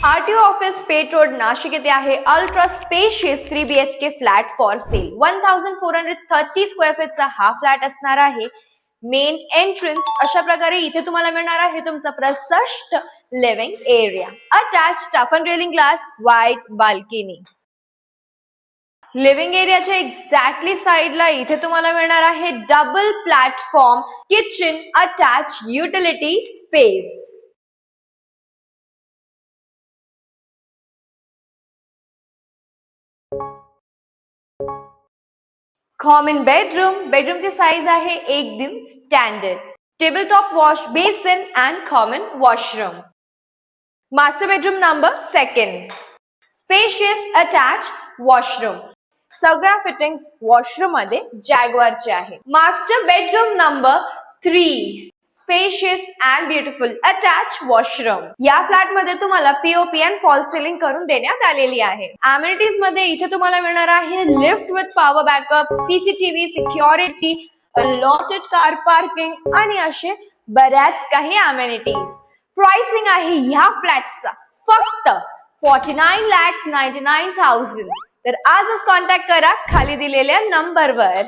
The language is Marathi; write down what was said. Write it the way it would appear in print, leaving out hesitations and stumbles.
RTO office Peth road Nashik येथे आहे ultra spacious 3 BHK flat for sale. 1430 square फीटचा हा फ्लॅट असणार आहे. मेन एंट्रन्स अशा प्रकारे इथे तुम्हाला मिळणार आहे तुमचा प्रशस्त living area. Attach tough and railing glass, white balcony. Living एरियाच्या एक्झॅक्टली साइडला इथे तुम्हाला मिळणार आहे double platform kitchen, attach utility space. Common बेडरूमची साइज आहे एकदम standard. Table top wash basin and common washroom. Master bedroom number 2. Spacious attach washroom. सगळ्या फिटिंग्स वॉशरूम मध्ये जॅग्वारचे आहे. Master bedroom number 3. Spacious and beautiful attach washroom. या फ्लॅट मध्ये तुम्हाला पीओपी अँड फॉल सिलिंग करून देण्यात आलेली आहे. अमेनिटीज मध्ये इथे तुम्हाला मिळणार आहे lift with power backup, CCTV, security, allotted car parking आणि असे बऱ्याच काही अमेनिटीज. प्राइसिंग आहे ह्या फ्लॅटचा फक्त 49,99,000. तर आजच कॉन्टॅक्ट करा खाली दिलेल्या नंबरवर.